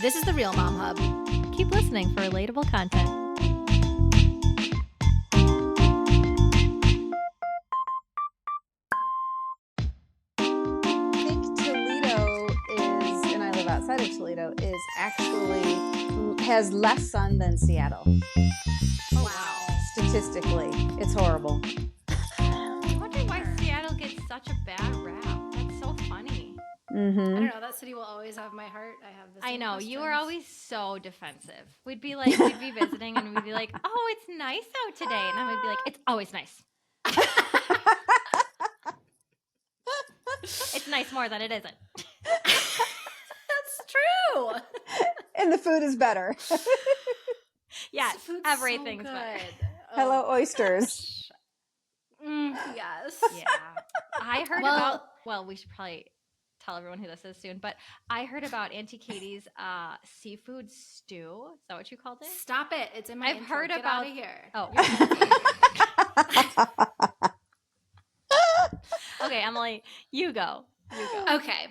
This is the Real Mom Hub. Keep listening for relatable content. I think Toledo is, and I live outside of Toledo, is actually has less sun than Seattle. Oh, wow. Statistically, it's horrible. I'm wondering why Seattle gets such a bad rap. That's so funny. I don't know. That city will always have my heart. I have this. I know. You were always so defensive. We'd be visiting and we'd be like, oh, it's nice out today. And I would be like, it's always nice. It's nice more than it isn't. That's true. And the food is better. Yes, Food's everything's so better. good. Hello, oysters. Yes. Yeah. I heard about, well, we should probably tell everyone who this is soon, but I heard about Auntie Katie's seafood stew. Is that what you called it? Stop it. It's in my I've intro. heard Get about out of here. Oh. Okay, Emily, you go. Okay.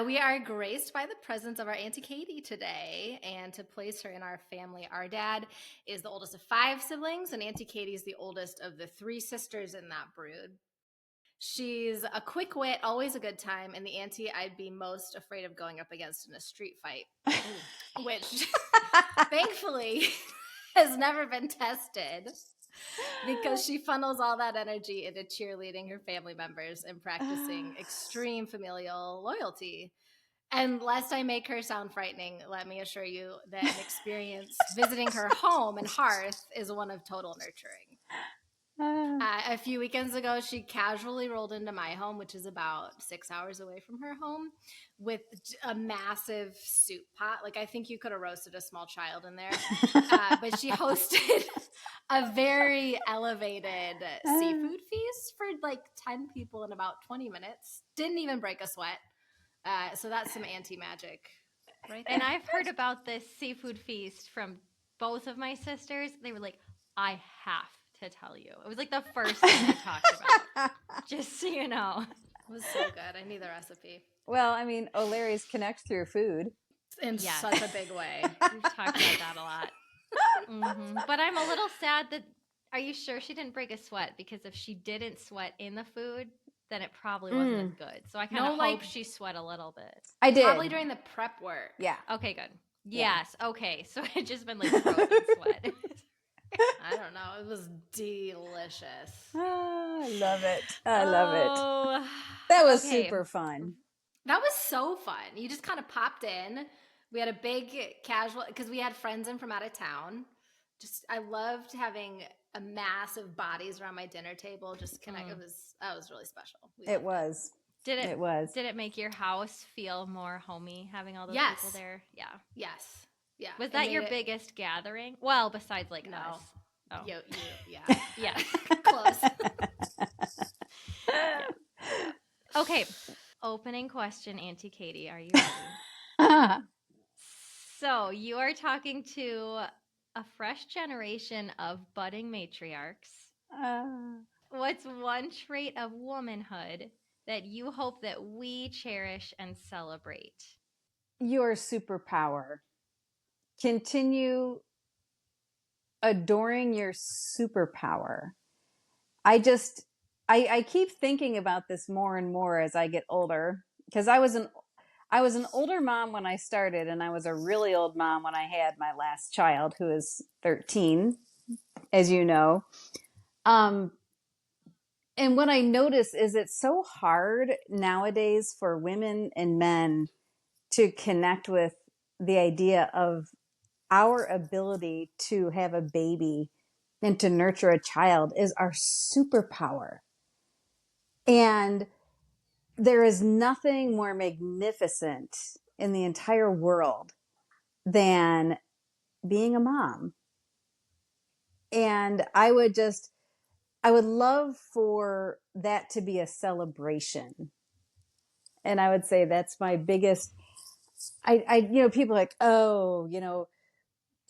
We are graced by the presence of our Auntie Katie today, and to place her in our family, our dad is the oldest of 5 siblings, and Auntie Katie is the oldest of the 3 sisters in that brood. She's a quick wit, always a good time, and the auntie I'd be most afraid of going up against in a street fight, which thankfully has never been tested because she funnels all that energy into cheerleading her family members and practicing extreme familial loyalty. And lest I make her sound frightening, let me assure you that an experience visiting her home and hearth is one of total nurturing. A few weekends ago, she casually rolled into my home, which is about 6 hours away from her home, with a massive soup pot. Like, I think you could have roasted a small child in there. But she hosted a very elevated seafood feast for like 10 people in about 20 minutes. Didn't even break a sweat. So that's some anti-magic right there. And I've heard about this seafood feast from both of my sisters. They were like, I have to tell you. It was like the first thing they talked about. Just so you know. It was so good. I need the recipe. Well, I mean, O'Leary's connect through food. In such a big way. We've talked about that a lot. But I'm a little sad that, are you sure she didn't break a sweat? Because if she didn't sweat in the food, then it probably wasn't as good. So I kind of hope she sweat a little bit. I did. Probably during the prep work. Yeah. Okay, good. Yeah. Yes. Okay. So it just been like frozen sweat. I don't know. It was delicious. I love it. I love it. Oh, That was super fun. That was so fun. You just kind of popped in. We had a big casual, because we had friends in from out of town. I loved having a massive bodies around my dinner table. Just connect. That was really special. It was. Did it? It was. Did it make your house feel more homey having all those people there? Yeah. Yes. Yeah. Was that your biggest gathering? Well, besides like us. Oh. Yeah. Yeah. Close. Yeah. Okay. Opening question, Auntie Katie. Are you ready? So you are talking to a fresh generation of budding matriarchs. What's one trait of womanhood that you hope that we cherish and celebrate? Your superpower. Continue adoring your superpower. I keep thinking about this more and more as I get older, because I was an older mom when I started, and I was a really old mom when I had my last child, who is 13, as you know. And what I notice is it's so hard nowadays for women and men to connect with the idea of our ability to have a baby and to nurture a child is our superpower. And there is nothing more magnificent in the entire world than being a mom. And I would love for that to be a celebration. And I would say that's my biggest, people are like,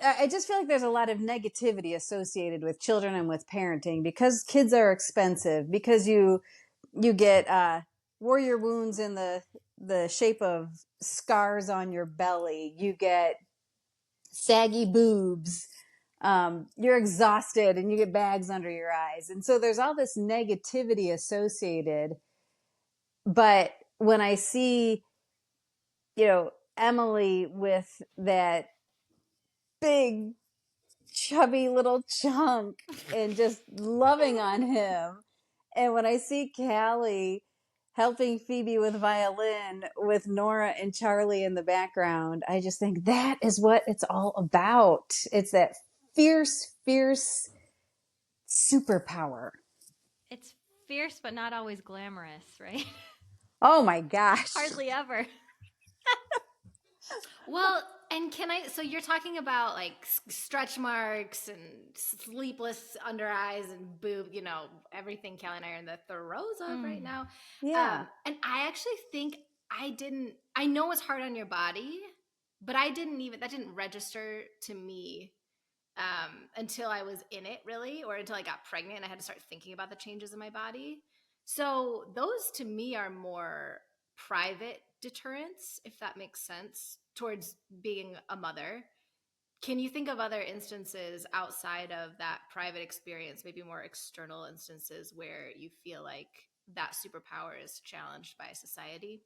I just feel like there's a lot of negativity associated with children and with parenting, because kids are expensive, because you get warrior wounds in the shape of scars on your belly. You get saggy boobs. You're exhausted and you get bags under your eyes. And so there's all this negativity associated. But when I see, Emily with that big, chubby little chunk and just loving on him, and when I see Callie helping Phoebe with violin with Nora and Charlie in the background, I just think that is what it's all about. It's that fierce, fierce superpower. It's fierce, but not always glamorous, right? Oh my gosh. Hardly ever. Well, and so you're talking about like stretch marks and sleepless under eyes and boob, everything Callie and I are in the throes of right now. Yeah. And I actually think I know it's hard on your body, but that didn't register to me until I was in it, really, or until I got pregnant and I had to start thinking about the changes in my body. So those to me are more private deterrents, if that makes sense, towards being a mother. Can you think of other instances outside of that private experience, maybe more external instances where you feel like that superpower is challenged by society?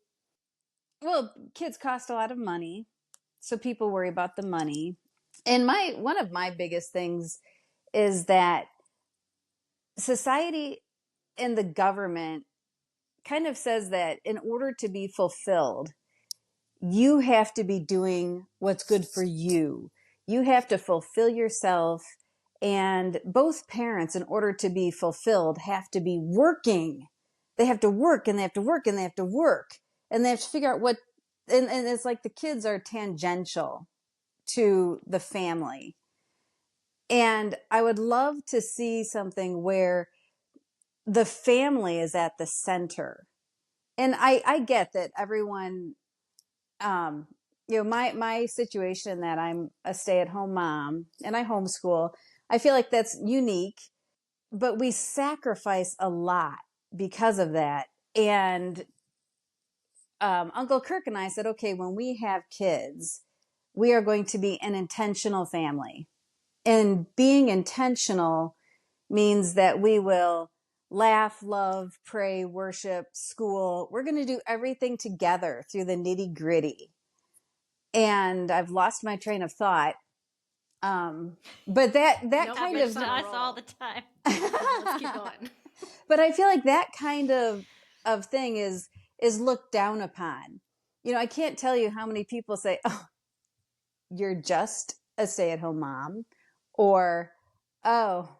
Well, kids cost a lot of money, so people worry about the money. And one of my biggest things is that society and the government kind of says that in order to be fulfilled, you have to be doing what's good for you. You have to fulfill yourself. And both parents, in order to be fulfilled, have to be working. They have to work and they have to work and they have to work. And they have to figure out and it's like the kids are tangential to the family. And I would love to see something where the family is at the center. And I get that everyone, my situation, that I'm a stay-at-home mom and I homeschool, I feel like that's unique, but we sacrifice a lot because of that. And Uncle Kirk and I said, okay, when we have kids, we are going to be an intentional family. And being intentional means that we will laugh, love, pray, worship, school. We're going to do everything together through the nitty gritty. And I've lost my train of thought. But that Nope, kind we're of just on a us roll. all the time. Let's keep going. But I feel like that kind of thing is looked down upon. I can't tell you how many people say, "Oh, you're just a stay-at-home mom," or, "Oh,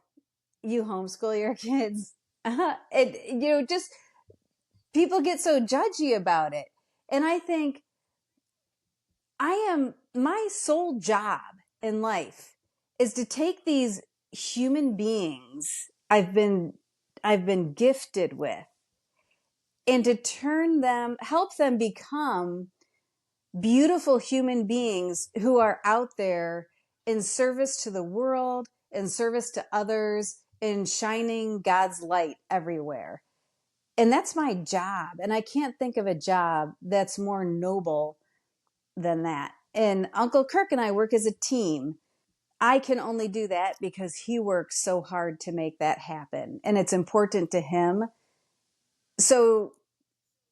you homeschool your kids." Just people get so judgy about it. And I think my sole job in life is to take these human beings I've been gifted with, and to help them become beautiful human beings who are out there in service to the world, in service to others, in shining God's light everywhere. And that's my job. And I can't think of a job that's more noble than that. And Uncle Kirk and I work as a team. I can only do that because he works so hard to make that happen. And it's important to him. So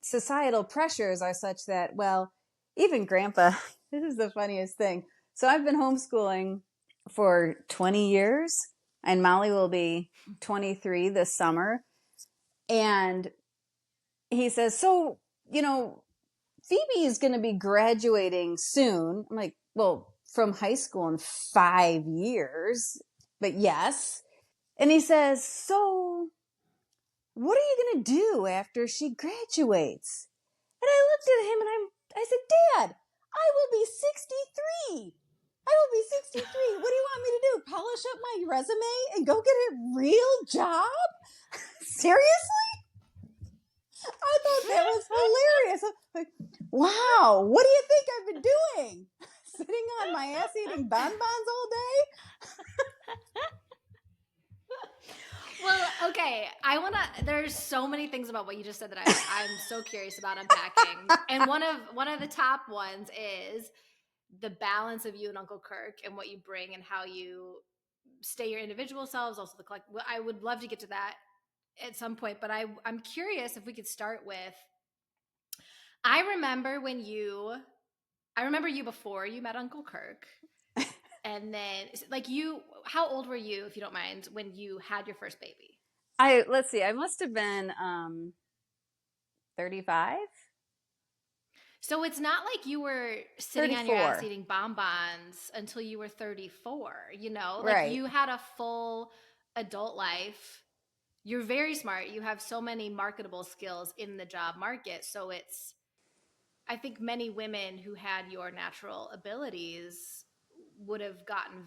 societal pressures are such that, well, even Grandpa, this is the funniest thing. So I've been homeschooling for 20 years, and Molly will be 23 this summer. And he says, so, Phoebe is going to be graduating soon. I'm like, well, from high school in 5 years, but yes. And he says, so what are you going to do after she graduates? And I looked at him and I said, Dad, I will be 63. I will be 63. What do you want me to do? Polish up my resume and go get a real job? Seriously? I thought that was hilarious. I'm like, wow, what do you think I've been doing? Sitting on my ass eating bonbons all day? Well, Okay, there's so many things about what you just said that I'm so curious about unpacking. And one of the top ones is the balance of you and Uncle Kirk and what you bring and how you stay your individual selves, also the collect. I would love to get to that at some point, but I'm curious if we could start with. I remember I remember you before you met Uncle Kirk. And then, like, how old were you, if you don't mind, when you had your first baby? Let's see, I must have been 35. So it's not like you were sitting on your ass 34. eating bonbons until you were 34, you know? Like, Right. you had a full adult life. You're very smart. You have so many marketable skills in the job market. So I think many women who had your natural abilities would have gotten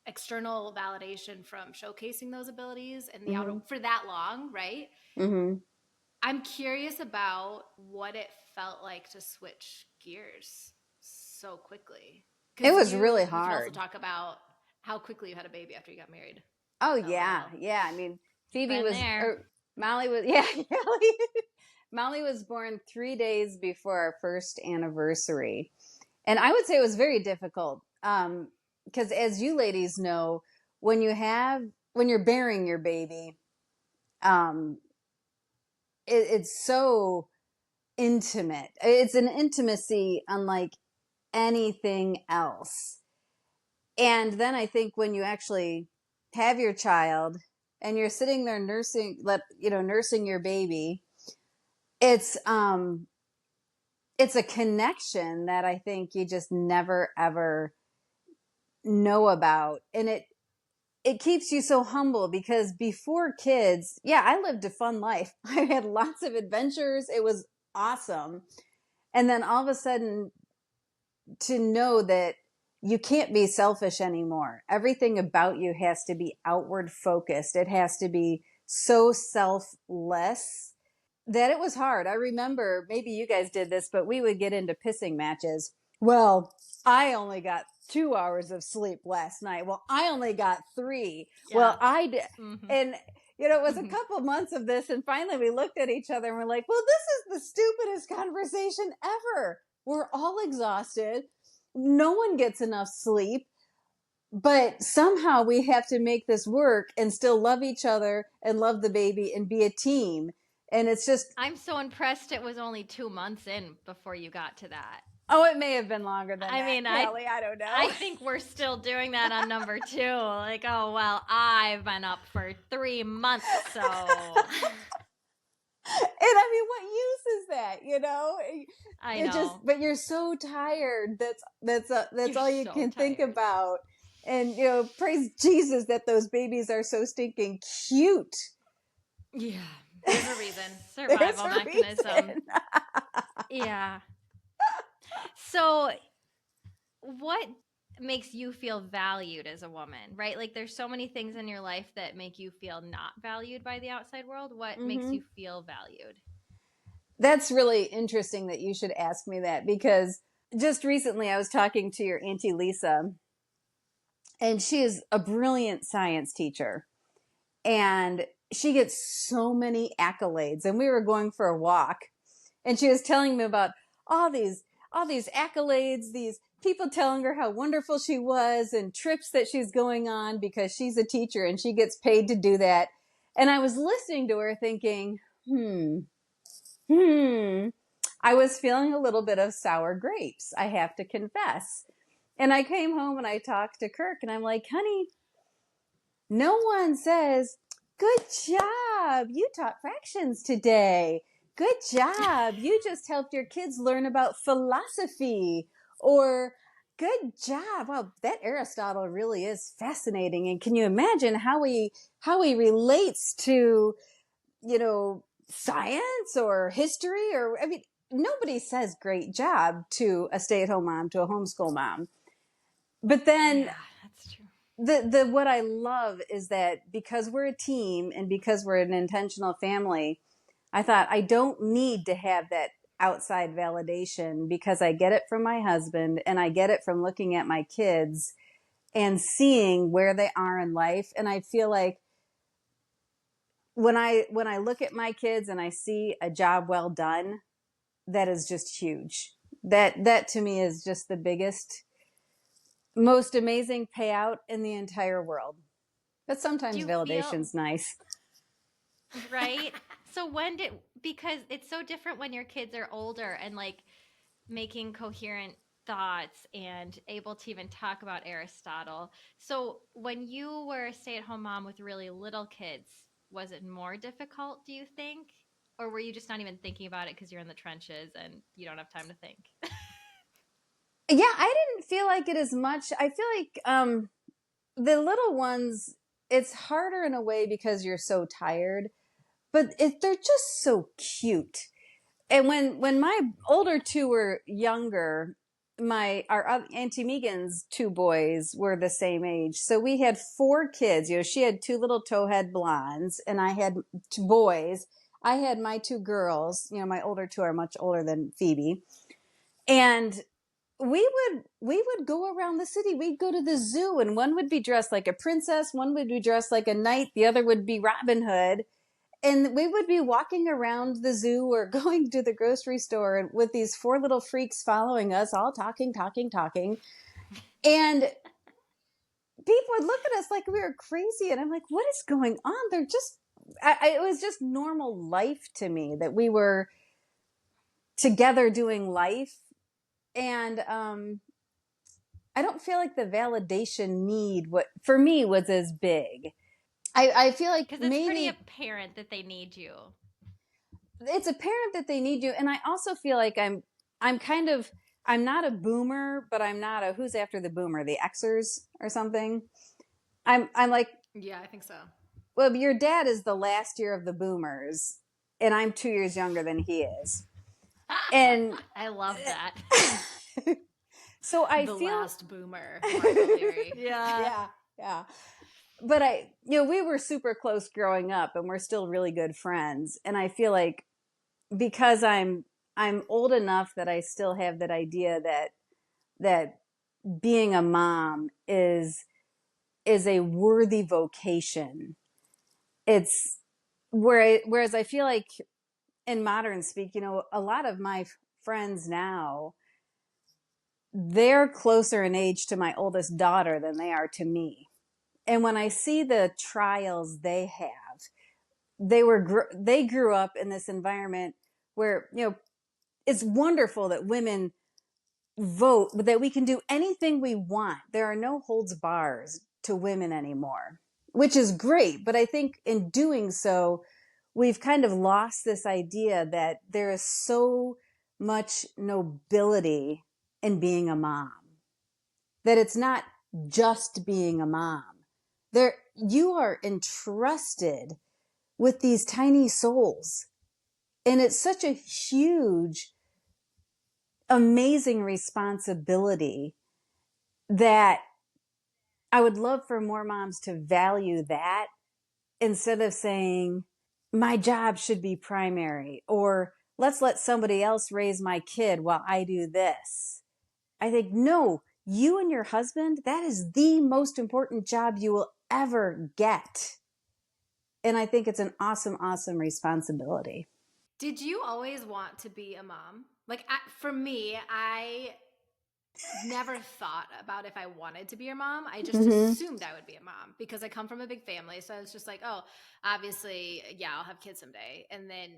external validation from showcasing those abilities in the outer Mm-hmm. for that long, right? Mm-hmm. I'm curious about what it felt like to switch gears so quickly. It Because was really you can also hard. talk about how quickly you had a baby after you got married. Oh yeah, LOL. yeah. I mean, Phoebe Been was, there. or Molly was, yeah, Molly, Molly was born 3 days before our first anniversary, and I would say it was very difficult. Because as you ladies know, when you're bearing your baby, um, it's so intimate. It's an intimacy unlike anything else. And then I think when you actually have your child and you're sitting there nursing your baby, it's a connection that I think you just never ever know about. And it keeps you so humble, because before kids, yeah, I lived a fun life. I had lots of adventures. It was awesome. And then all of a sudden, to know that you can't be selfish anymore. Everything about you has to be outward focused. It has to be so selfless that it was hard. I remember, maybe you guys did this, but we would get into pissing matches. Well, I only got 2 hours of sleep last night. Well, I only got 3. Well, Yeah. I did. Mm-hmm. And, it was a couple months of this. And finally we looked at each other and we're like, well, this is the stupidest conversation ever. We're all exhausted. No one gets enough sleep. But somehow we have to make this work and still love each other and love the baby and be a team. And it's just, I'm so impressed it was only 2 months in before you got to that. oh, it may have been longer than I that, mean, Kelly. I don't know. I think we're still doing that on number 2. Like, oh, well, I've been up for 3 months, so. And I mean, what use is that? I know. But you're so tired. That's You're all you so can think tired. about. And praise Jesus that those babies are so stinking cute. Yeah. There's a reason. Survival There's a mechanism. reason. Yeah. So, what makes you feel valued as a woman, right? Like, there's so many things in your life that make you feel not valued by the outside world. What makes you feel valued? That's really interesting that you should ask me that, because just recently I was talking to your Auntie Lisa, and she is a brilliant science teacher. And she gets so many accolades. And we were going for a walk, and she was telling me about all these accolades, these people telling her how wonderful she was, and trips that she's going on because she's a teacher and she gets paid to do that. And I was listening to her thinking, I was feeling a little bit of sour grapes, I have to confess. And I came home and I talked to Kirk, and I'm like, honey, no one says, good job, you taught fractions today. Good job, you just helped your kids learn about philosophy. Or, good job, wow, that Aristotle really is fascinating. And can you imagine how he relates to, science or history? Or, I mean, nobody says great job to a stay-at-home mom, to a homeschool mom. But then Yeah, that's true. the what I love is that because we're a team and because we're an intentional family, I thought I don't need to have that outside validation, because I get it from my husband and I get it from looking at my kids and seeing where they are in life. And I feel like when I look at my kids and I see a job well done, that is just huge. That to me is just the biggest, most amazing payout in the entire world. But Do sometimes you feel validation's nice. right? So because it's so different when your kids are older and like making coherent thoughts and able to even talk about Aristotle. So when you were a stay-at-home mom with really little kids, was it more difficult, do you think? Or were you just not even thinking about it because you're in the trenches and you don't have time to think? Yeah, I didn't feel like it as much. I feel like the little ones, it's harder in a way because you're so tired, but they're just so cute. And when my older two were younger, our Auntie Megan's two boys were the same age. So we had four kids. She had two little towhead blondes, and I had two boys. I had my two girls. My older two are much older than Phoebe, and we would go around the city. We'd go to the zoo, and one would be dressed like a princess, one would be dressed like a knight, the other would be Robin Hood. And we would be walking around the zoo or going to the grocery store with these four little freaks following us, all talking. And people would look at us like we were crazy. And I'm like, what is going on? They're just, it was just normal life to me that we were together doing life. And I don't feel like the validation need, for me, was as big. I feel like Because it's pretty maybe apparent that they need you. it's apparent that they need you. And I also feel like I'm not a boomer, but I'm not a, who's after the boomer, the Xers or something. I'm like, Yeah, I think so. well, your dad is the last year of the boomers, and I'm 2 years younger than he is. And I love that. so I the feel last boomer, Martha Leary. yeah. But we were super close growing up, and we're still really good friends. And I feel like because I'm old enough that I still have that idea that being a mom is a worthy vocation. It's whereas I feel like in modern speak, a lot of my friends now, they're closer in age to my oldest daughter than they are to me. And when I see the trials they have, they grew up in this environment where, it's wonderful that women vote, that we can do anything we want. There are no holds bars to women anymore, which is great. But I think in doing so, we've kind of lost this idea that there is so much nobility in being a mom, that it's not just being a mom. You are entrusted with these tiny souls. And it's such a huge, amazing responsibility that I would love for more moms to value that instead of saying, my job should be primary, or let's let somebody else raise my kid while I do this. I think, no, you and your husband, that is the most important job you will ever get. And I think it's an awesome, awesome responsibility. Did you always want to be a mom? Like, for me, I never thought about if I wanted to be a mom. I just Mm-hmm. assumed I would be a mom because I come from a big family. So I was just like, oh, obviously, yeah, I'll have kids someday. And then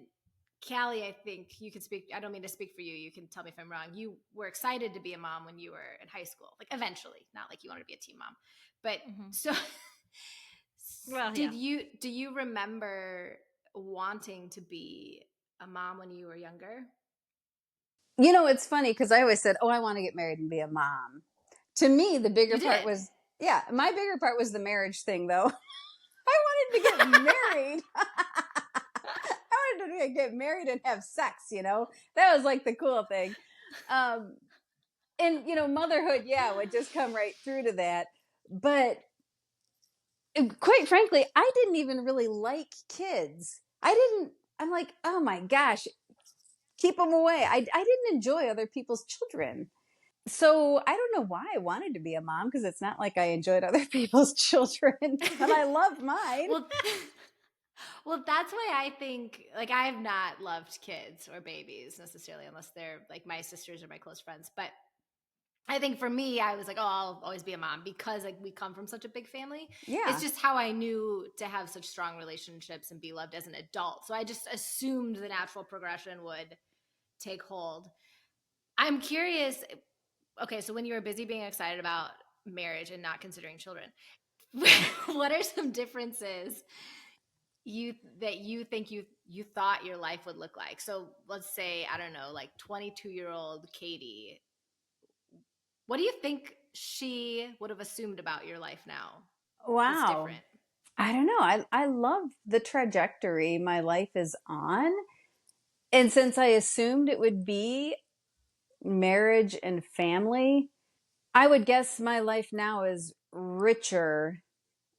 Callie, I think you can speak. I don't mean to speak for you. You can tell me if I'm wrong. You were excited to be a mom when you were in high school, like eventually, not like you wanted to be a teen mom. But so Well, do you remember wanting to be a mom when you were younger? It's funny because I always said, oh, I want to get married and be a mom. To me, the bigger You part did. was, my bigger part was the marriage thing, though. I wanted to get married. I wanted to get married and have sex, That was like the cool thing. And, motherhood, would just come right through to that. But quite frankly, I didn't even really like kids. I'm like, oh my gosh, keep them away. I didn't enjoy other people's children. So I don't know why I wanted to be a mom, because it's not like I enjoyed other people's children, but I love mine. Well, that's why I think, like, I have not loved kids or babies necessarily, unless they're like my sisters or my close friends. But I think for me, I was like, oh, I'll always be a mom because like we come from such a big family. Yeah. It's just how I knew to have such strong relationships and be loved as an adult. So I just assumed the natural progression would take hold. I'm curious. Okay, so when you were busy being excited about marriage and not considering children, what are some differences you think you thought your life would look like? So let's say, I don't know, like 22-year-old Katie, what do you think she would have assumed about your life now that's Wow. different? I don't know. I love the trajectory my life is on. And since I assumed it would be marriage and family, I would guess my life now is richer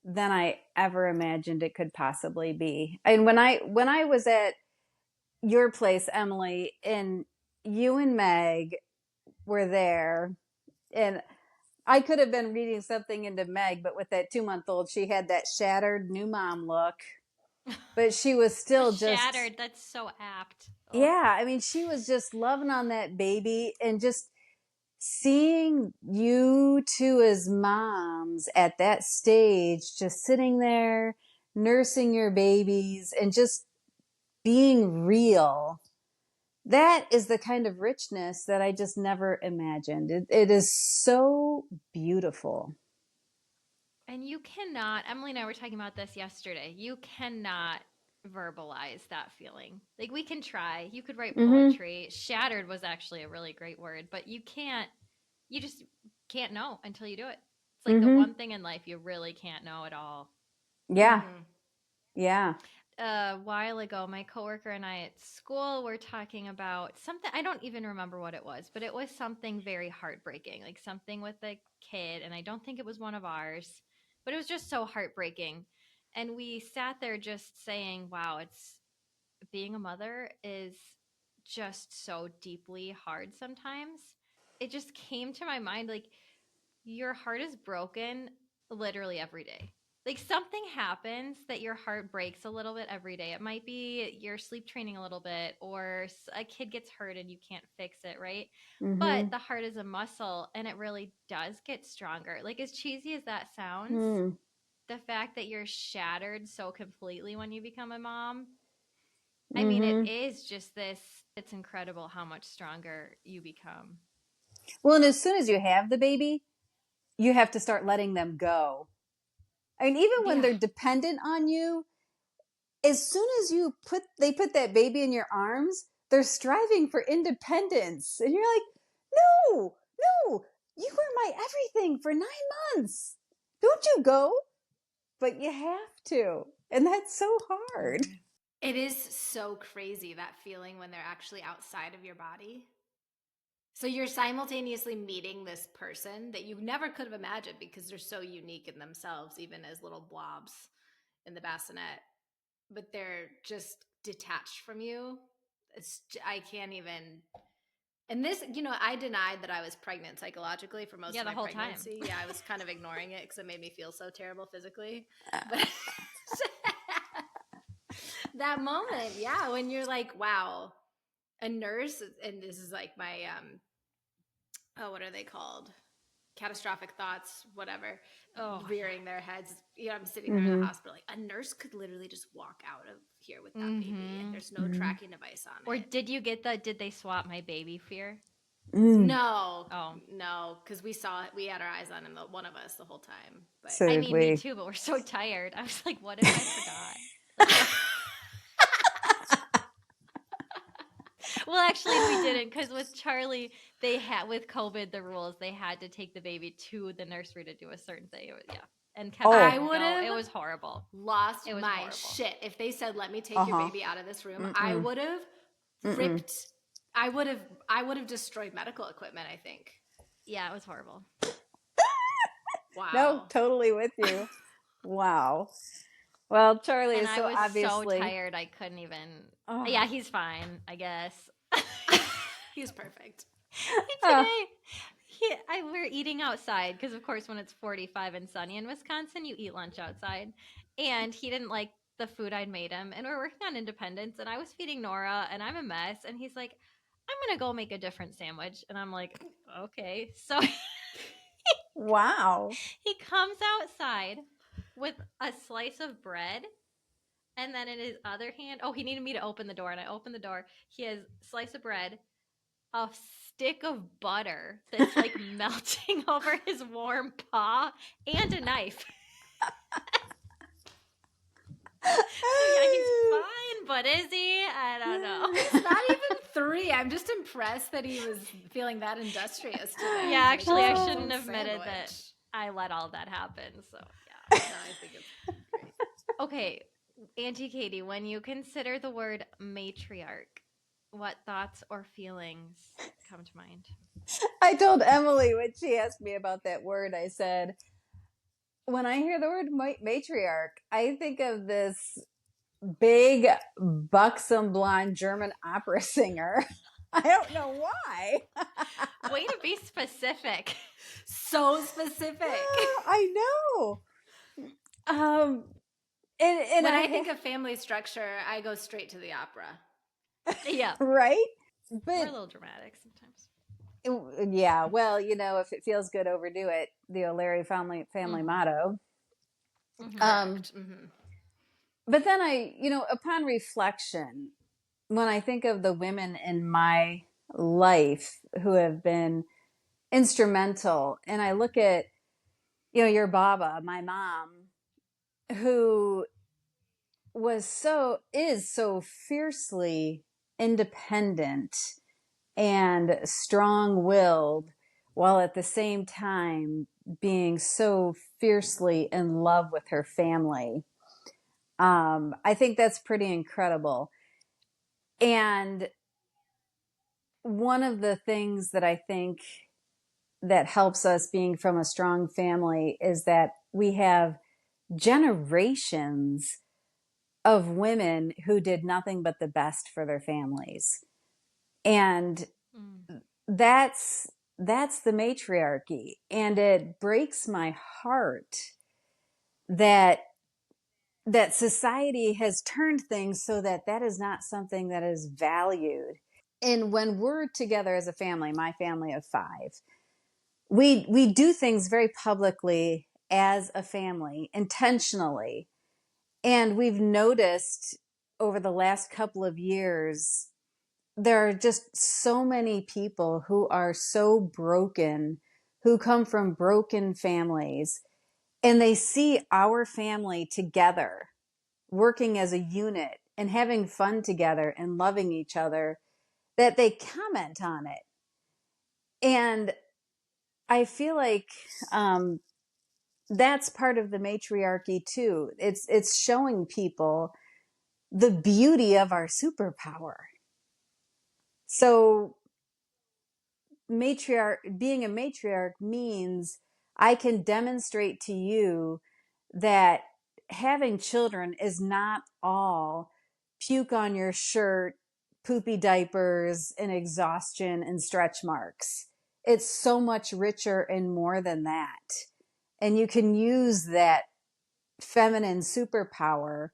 than I ever imagined it could possibly be. And when I was at your place, Emily, and you and Meg were there, and I could have been reading something into Meg, but with that 2-month-old, she had that shattered new mom look, but she was still just, Shattered. That's so apt. Oh. yeah, I mean, she was just loving on that baby, and just seeing you two as moms at that stage, just sitting there nursing your babies and just being real. That is the kind of richness that I just never imagined. It is so beautiful. And you cannot, Emily and I were talking about this yesterday. You cannot verbalize that feeling. Like we can try. You could write Mm-hmm. poetry. Shattered was actually a really great word, but you just can't know until you do it. It's like the Mm-hmm. one thing in life you really can't know at all. Yeah. Mm-hmm. Yeah. A while ago, my coworker and I at school were talking about something. I don't even remember what it was, but it was something very heartbreaking, like something with a kid. And I don't think it was one of ours, but it was just so heartbreaking. And we sat there just saying, wow, it's being a mother is just so deeply hard sometimes. It just came to my mind like, your heart is broken literally every day. Like something happens that your heart breaks a little bit every day. It might be you're sleep training a little bit, or a kid gets hurt and you can't fix it, right? Mm-hmm. But the heart is a muscle and it really does get stronger. Like as cheesy as that sounds, Mm. the fact that you're shattered so completely when you become a mom, I mean, it Mm-hmm. is just this, it's incredible how much stronger you become. Well, and as soon as you have the baby, you have to start letting them go. I mean, even when Yeah. they're dependent on you, as soon as they put that baby in your arms, they're striving for independence. And you're like, no, no, you were my everything for 9 months. Don't you go? But you have to. And that's so hard. It is so crazy, that feeling when they're actually outside of your body. So you're simultaneously meeting this person that you never could have imagined because they're so unique in themselves, even as little blobs in the bassinet, but they're just detached from you. I can't even. And this, I denied that I was pregnant psychologically for most Yeah, of the my whole time. pregnancy. Yeah, I was kind of ignoring it because it made me feel so terrible physically. But that moment, yeah, when you're like, wow, a nurse, and this is like my what are they called? Catastrophic thoughts, whatever, Oh, rearing their heads. I'm sitting there in the Mm-hmm. hospital, like a nurse could literally just walk out of here with yeah. that baby, and there's no Mm-hmm. tracking device on Or it. did you get the did they swap my baby fear? Mm. No, Oh, no, because we had our eyes on him, one of us, the whole time. But So I did mean, me we. too, but we're so tired. I was like, what if I forgot? Like, what? Well, actually, we didn't because with Charlie, they had with COVID the rules they had to take the baby to the nursery to do a certain thing. Yeah, and Kevin Oh. I couldn't would go. have It was horrible. lost It was my horrible. shit if they said, "Let me take your Uh-huh. baby out of this room." I Mm-mm. would have Mm-mm. ripped. I would have destroyed medical equipment, I think. Yeah, it was horrible. No, Wow. totally with you. Wow. Well, Charlie And is I so was so obviously. tired I couldn't even. Oh. Yeah, he's fine, I guess. He's perfect. Oh. Today, we're eating outside because, of course, when it's 45 and sunny in Wisconsin, you eat lunch outside. And he didn't like the food I'd made him, and we're working on Independence, and I was feeding Nora, and I'm a mess, and he's like, I'm gonna go make a different sandwich, and I'm like, okay. So Wow. he comes outside with a slice of bread, and then in his other hand, oh, he needed me to open the door, and I opened the door. He has a slice of bread, a stick of butter that's like melting over his warm paw, and a knife. So yeah, he's fine, but is he? I don't know. He's not even 3. I'm just impressed that he was feeling that industrious today. Yeah, actually, I Making his shouldn't own have admitted that sandwich. I let all that happen. So yeah. No, I think it's great. Okay, Auntie Katie, when you consider the word matriarch, what thoughts or feelings come to mind? I told Emily when she asked me about that word, I said, when I hear the word matriarch, I think of this big, buxom, blonde German opera singer. I don't know why. Way to be specific. So specific. I know. And when I think of family structure, I go straight to the opera. Yeah. Right? We're But a little dramatic sometimes. yeah, well, if it feels good, overdo it. The O'Leary family motto. Correct. But then upon reflection, when I think of the women in my life who have been instrumental, and I look at, your Baba, my mom, who is so fiercely independent and strong-willed, while at the same time being so fiercely in love with her family. I think that's pretty incredible. And one of the things that I think that helps us being from a strong family is that we have generations of women who did nothing but the best for their families. And that's the matriarchy. And it breaks my heart that society has turned things so that is not something that is valued. And when we're together as a family, my family of 5, we do things very publicly as a family, intentionally. And we've noticed over the last couple of years, there are just so many people who are so broken, who come from broken families, and they see our family together, working as a unit and having fun together and loving each other, that they comment on it. And I feel like that's part of the matriarchy too. It's showing people the beauty of our superpower. So being a matriarch means I can demonstrate to you that having children is not all puke on your shirt, poopy diapers, and exhaustion and stretch marks. It's so much richer and more than that. And you can use that feminine superpower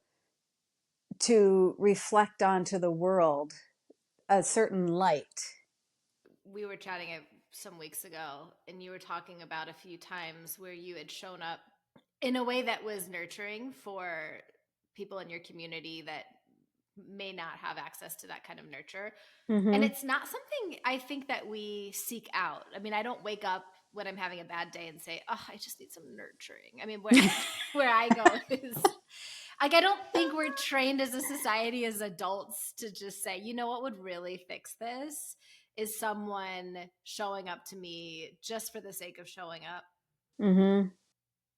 to reflect onto the world a certain light. We were chatting some weeks ago, and you were talking about a few times where you had shown up in a way that was nurturing for people in your community that may not have access to that kind of nurture. Mm-hmm. And it's not something I think that we seek out. I mean, I don't wake up when I'm having a bad day and say, oh, I just need some nurturing. I mean, where I go is like, I don't think we're trained as a society, as adults, to just say, you know what would really fix this is someone showing up to me just for the sake of showing up. Mm-hmm.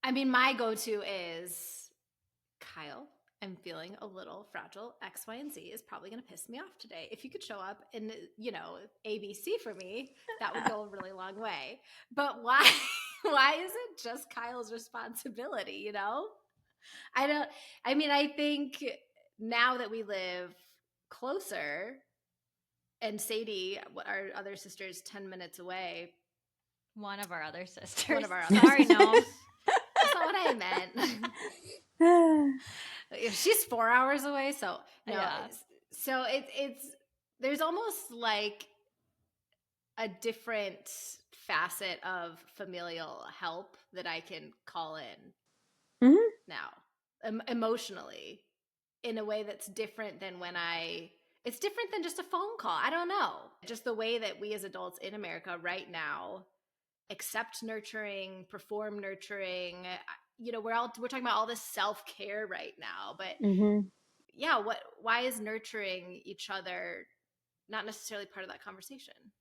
I mean, my go-to is, Kyle, I'm feeling a little fragile. X, Y, and Z is probably going to piss me off today. If you could show up and, ABC for me, that would go a really long way. But why is it just Kyle's responsibility, I think now that we live closer, and Sadie, our other sister, is 10 minutes away. One of our other sisters. One of our other Sorry, no. That's not what I meant. She's 4 hours away, so no. Yeah. So it's there's almost like a different facet of familial help that I can call in Mhm. now, emotionally, in a way that's different than it's different than just a phone call. I don't know. Just the way that we as adults in America right now accept nurturing, perform nurturing. We're talking about all this self-care right now, but Mhm. yeah, why is nurturing each other not necessarily part of that conversation?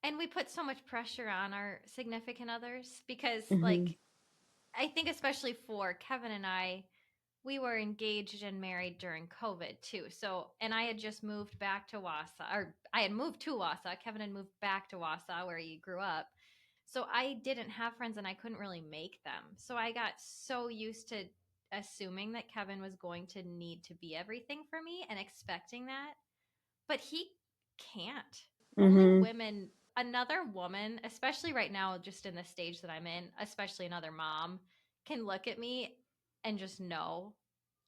And we put so much pressure on our significant others because, Mhm. like, I think especially for Kevin and I, we were engaged and married during COVID too. So, and I had just moved back to Wausau, or I had moved to Wausau. Kevin had moved back to Wausau where he grew up. So I didn't have friends and I couldn't really make them. So I got so used to assuming that Kevin was going to need to be everything for me and expecting that. But he can't. Only Mhm. women, another woman, especially right now, just in the stage that I'm in, especially another mom, can look at me and just know.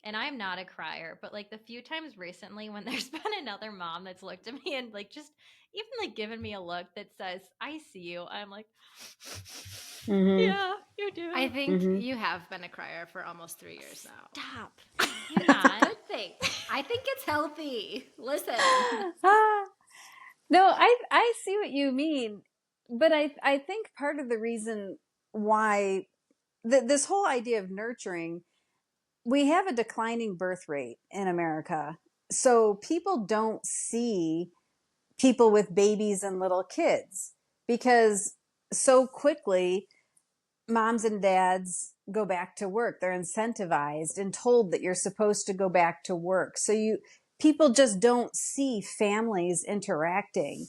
And I'm not a crier, but like the few times recently when there's been another mom that's looked at me and like just even like given me a look that says, I see you, I'm like, Mhm. yeah, you do. I think Mhm. you have been a crier for almost 3 years now. Stop. You're It's a not. good thing. I think it's healthy. Listen. Ah. No, I see what you mean, but I think part of the reason why this whole idea of nurturing, we have a declining birth rate in America. So people don't see people with babies and little kids because so quickly moms and dads go back to work. They're incentivized and told that you're supposed to go back to work. So people just don't see families interacting.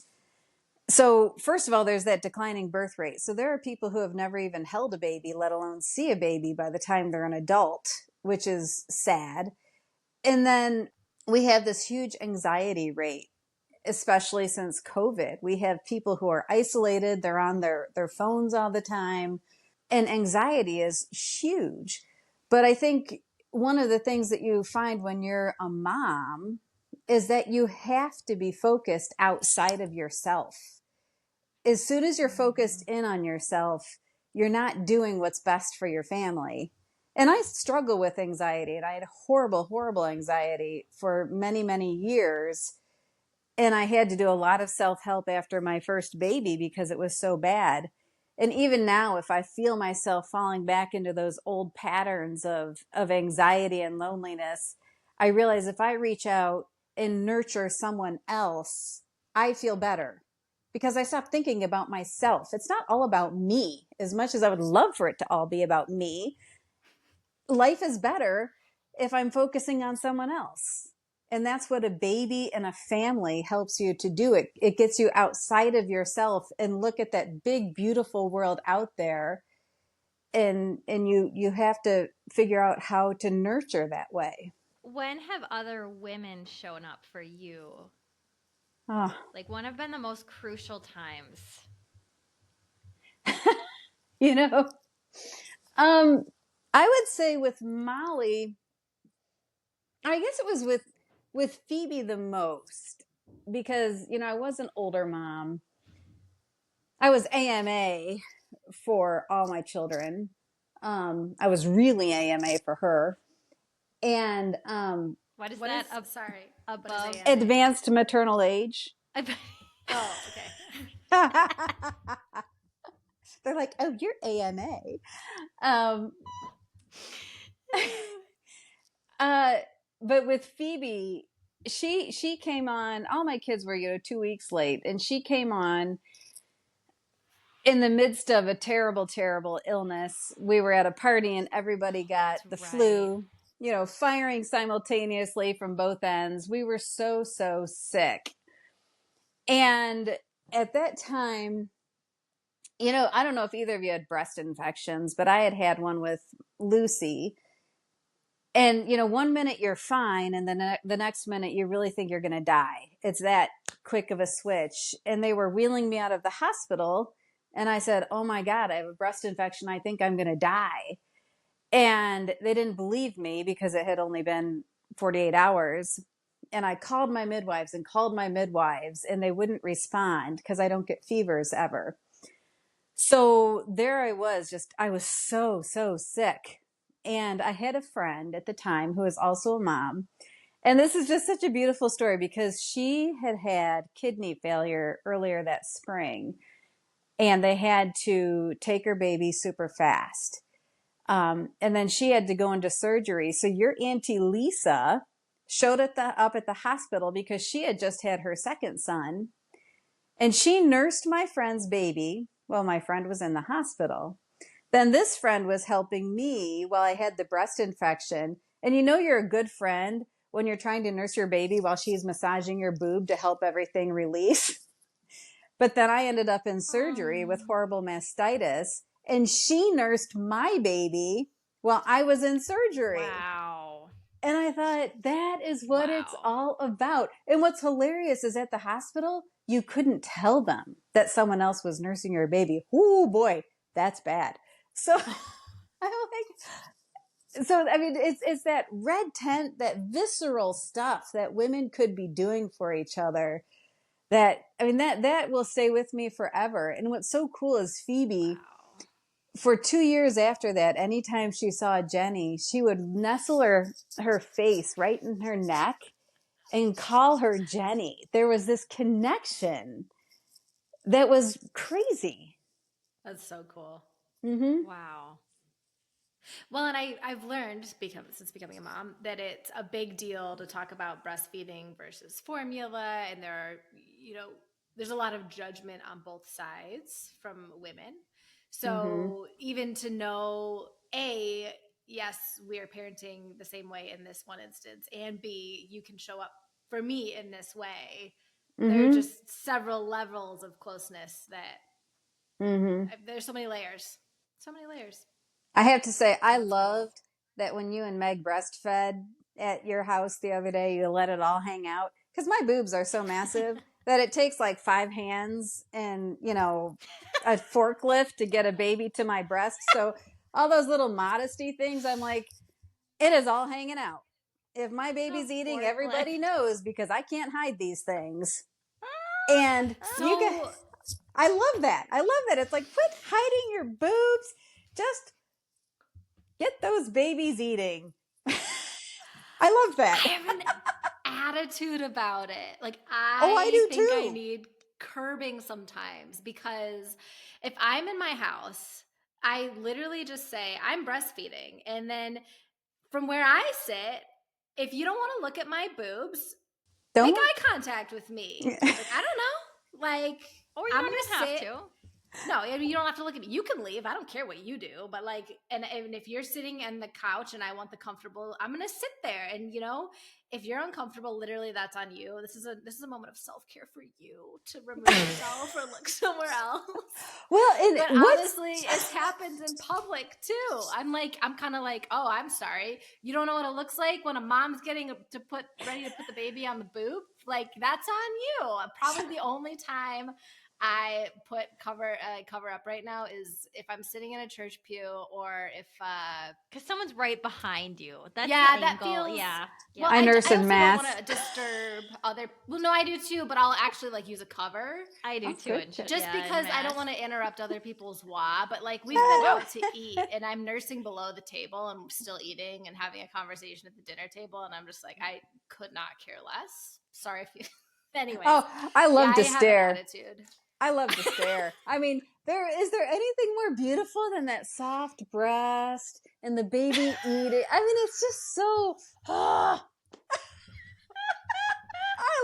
So first of all, there's that declining birth rate. So there are people who have never even held a baby, let alone see a baby by the time they're an adult, which is sad. And then we have this huge anxiety rate, especially since COVID. We have people who are isolated, they're on their phones all the time, and anxiety is huge. But I think one of the things that you find when you're a mom is that you have to be focused outside of yourself. As soon as you're focused in on yourself, you're not doing what's best for your family. And I struggle with anxiety, and I had horrible, horrible anxiety for many, many years. And I had to do a lot of self-help after my first baby because it was so bad. And even now, if I feel myself falling back into those old patterns of anxiety and loneliness, I realize if I reach out and nurture someone else, I feel better because I stop thinking about myself. It's not all about me as much as I would love for it to all be about me. Life is better if I'm focusing on someone else. And that's what a baby and a family helps you to do. It gets you outside of yourself and look at that big, beautiful world out there. And you have to figure out how to nurture that way. When have other women shown up for you? Oh, Like, when have been the most crucial times? you know, um, I would say with Molly, I guess it was with Phoebe the most because, I was an older mom. I was AMA for all my children. I was really AMA for her. And What is What that? is sorry? What is Above? AMA? advanced maternal age. Oh, okay. They're like, oh, you're AMA. Um, uh, but with Phoebe, she came on. All my kids were 2 weeks late, and she came on in the midst of a terrible, terrible illness. We were at a party, and everybody got That's the right. flu. Firing simultaneously from both ends. We were so sick, and at that time, I don't know if either of you had breast infections, but I had one with Lucy. And, 1 minute you're fine. And then the next minute you really think you're going to die. It's that quick of a switch. And they were wheeling me out of the hospital. And I said, oh my God, I have a breast infection. I think I'm going to die. And they didn't believe me because it had only been 48 hours. And I called my midwives and they wouldn't respond because I don't get fevers ever. So there I was, I was so, so sick. And I had a friend at the time who was also a mom. And this is just such a beautiful story because she had had kidney failure earlier that spring and they had to take her baby super fast. And then she had to go into surgery. So your Auntie Lisa showed up at the hospital because she had just had her second son. And she nursed my friend's baby while my friend was in the hospital. Then this friend was helping me while I had the breast infection. And you're a good friend when you're trying to nurse your baby while she's massaging your boob to help everything release. But then I ended up in surgery with horrible mastitis, and she nursed my baby while I was in surgery. Wow. And I thought, that is what it's all about. And what's hilarious is at the hospital, you couldn't tell them that someone else was nursing your baby. Oh boy, that's bad. So I'm like, it's that red tent, that visceral stuff that women could be doing for each other. That will stay with me forever. And what's so cool is Phoebe, for 2 years after that, anytime she saw Jenny, she would nestle her face right in her neck and call her Jenny. There was this connection that was crazy. That's so cool. Mm-hmm. Wow. Well, and I've learned since becoming a mom that it's a big deal to talk about breastfeeding versus formula, and there's a lot of judgment on both sides from women. So even to know, A, yes, we are parenting the same way in this one instance, and B, you can show up for me in this way. There are just several levels of closeness that there's so many layers. So many layers. I have to say, I That's cool. loved that when you and Meg breastfed at your house the other day, you let it all hang out. Because my boobs are so massive that it takes like 5 hands and, a forklift to get a baby to my breast. So all those little modesty things, I'm like, it is all hanging out. If my baby's eating, everybody knows because I can't hide these things. And I love that. It's like, quit hiding your boobs. Just get those babies eating. I love that. I have an attitude about it. Like I do think too. I need curbing sometimes because if I'm in my house, I literally just say I'm breastfeeding, and then from where I sit, if you don't want to look at my boobs, make eye contact with me. Like I don't know, like or you I'm don't gonna even sit. have to. No, I mean, you don't have to look at me. You can leave. I don't care what you do. But and if you're sitting on the couch and I want the comfortable, I'm gonna sit there. And if you're uncomfortable, literally that's on you. This is a moment of self-care for you to remove yourself or look somewhere else. Well, but honestly, it's happened in public too. I'm kind of like, oh, I'm sorry. You don't know what it looks like when a mom's ready to put the baby on the boob. Like that's on you. Probably the only time I put cover up right now is if I'm sitting in a church pew or if because someone's right behind you. That's that angle. feels Well, I nurse in also mass. don't want to disturb other. Well, no, I do too, but I'll actually use a cover. I do too, just because I don't want to interrupt other people's wa. But we've been out to eat, and I'm nursing below the table and still eating and having a conversation at the dinner table, and I'm just like, I could not care less. Sorry if you. Anyways, I love to stare. I have an attitude. I love to stare. I mean, is there anything more beautiful than that soft breast and the baby eating? I mean, it's just so. I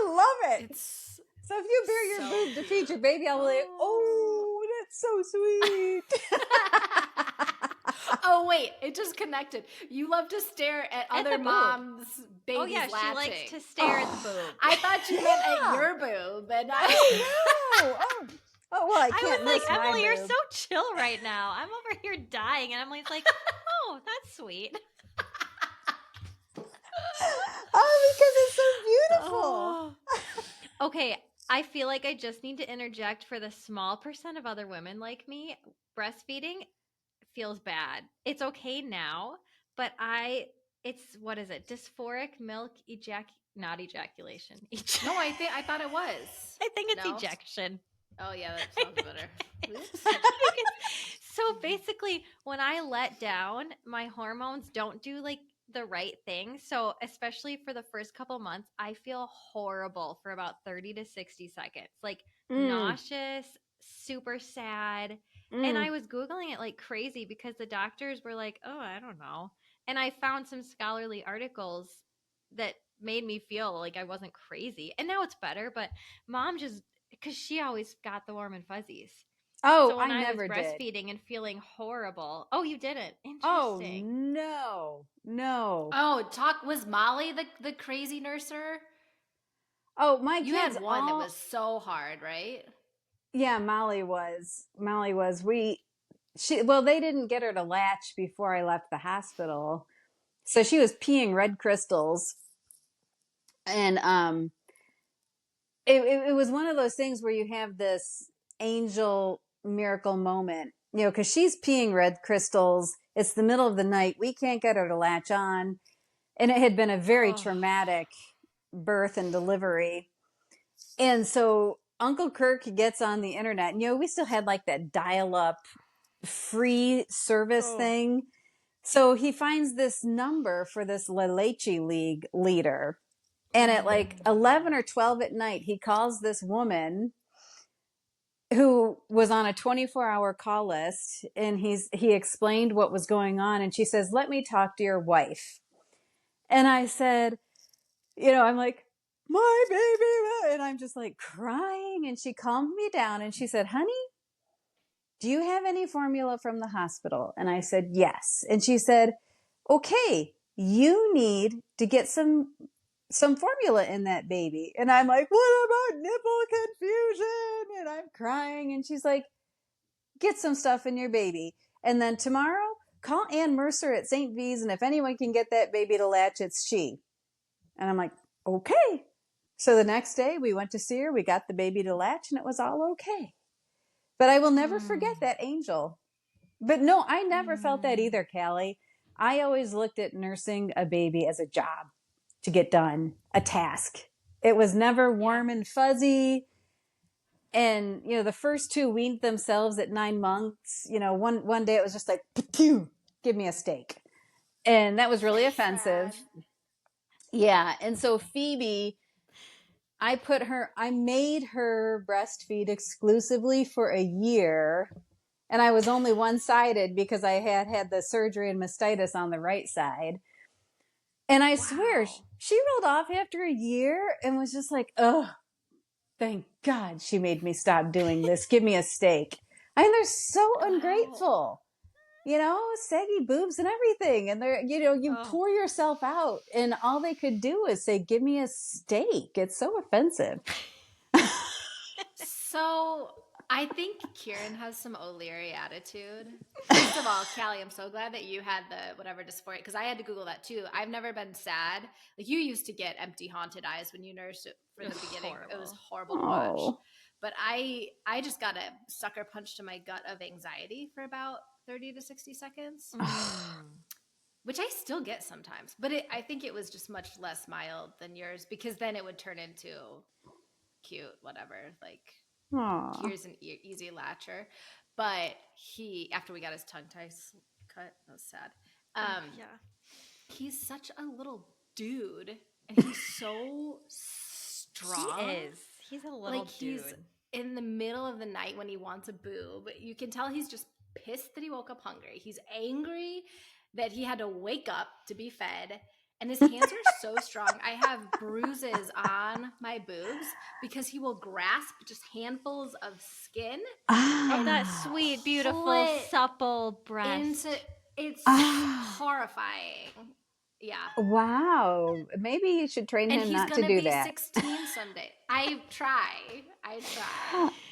love it. So if you bare your boob to feed your baby, I'll be like, oh, that's so sweet. Oh wait, it just connected. You love to stare at other moms' babies. Oh yeah, latching. she likes to stare at the boob. I thought you meant at your boob, and I. Oh well, I can't miss my Emily, boob. you're so chill right now. I'm over here dying, and Emily's like, oh, that's sweet. Because it's so beautiful. Okay, I feel like I just need to interject for the small percent of other women like me. Breastfeeding feels bad. It's okay now, but it's, what is it? Dysphoric milk not ejaculation. No, I thought it was. I think it's No? ejection. Oh yeah, that sounds better. Oops. So basically, when I let down, my hormones don't do like the right thing. So, especially for the first couple months, I feel horrible for about 30 to 60 seconds. Like Mm, nauseous, super sad. And mm. I was Googling it like crazy because the doctors were like, oh, I don't know. And I found some scholarly articles that made me feel like I wasn't crazy. And now it's better, but mom just, because she always got the warm and fuzzies. Oh, So when I I was never did. breastfeeding and feeling horrible, oh, you didn't? Oh, Interesting. no. No. Oh, was Molly the crazy nurser? Oh, my You kids had one that was all, so hard, right? yeah, Molly was. Molly was. Well, they didn't get her to latch before I left the hospital. So she was peeing red crystals. And it was one of those things where you have this angel miracle moment, because she's peeing red crystals. It's the middle of the night. We can't get her to latch on. And it had been a very Oh, traumatic birth and delivery. And so Uncle Kirk gets on the internet. And, we still had like that dial up free service oh. thing. So he finds this number for this La Leche League leader. And at like 11 or 12 at night, he calls this woman who was on a 24-hour call list, and he explained what was going on, and she says, "Let me talk to your wife." And I said, I'm like, "My baby," and I'm just like crying, and she calmed me down and she said, "Honey, do you have any formula from the hospital?" And I said, "Yes." And she said, "Okay, you need to get some formula in that baby." And I'm like, "What about nipple confusion?" And I'm crying. And she's like, "Get some stuff in your baby. And then tomorrow, call Ann Mercer at St. V's. And if anyone can get that baby to latch, it's she." And I'm like, "Okay." So the next day we went to see her. We got the baby to latch and it was all okay. But I will never forget that angel. But no, I never felt that either, Callie. I always looked at nursing a baby as a job to get done, a task. It was never warm and fuzzy. And, the first two weaned themselves at 9 months. One day it was just like, "Pew, give me a steak." And that was really offensive. Sad. Yeah. And so Phoebe, I made her breastfeed exclusively for a year. And I was only one-sided because I had the surgery and mastitis on the right side. And I swear, Wow. she rolled off after a year and was just like, "Oh, thank God she made me stop doing this. Give me a steak." I mean, they're so Wow. ungrateful, saggy boobs and everything. And they're, you Oh. pour yourself out and all they could do is say, "Give me a steak." It's so offensive. So I think Kieran has some O'Leary attitude. First of all, Callie, I'm so glad that you had the whatever dysphoria, because I had to Google that too. I've never been sad. Like you used to get empty, haunted eyes when you nursed it for the beginning. It was horrible to watch. Oh. But I just got a sucker punch to my gut of anxiety for about 30 to 60 seconds, which I still get sometimes. But I think it was just much less mild than yours, because then it would turn into cute, whatever, like Aw. here's an easy latcher. But after we got his tongue tie cut, that was sad. Yeah. He's such a little dude, and he's so strong. He is. He's a little dude. He's in the middle of the night when he wants a boob. You can tell he's just pissed that he woke up hungry. He's angry that he had to wake up to be fed. And his hands are so strong. I have bruises on my boobs because he will grasp just handfuls of skin Of that Ah. sweet, beautiful, pull it supple breast. it's Ah. horrifying. Yeah. Wow. Maybe you should train And him he's not to gonna do be that. 16 someday. I try.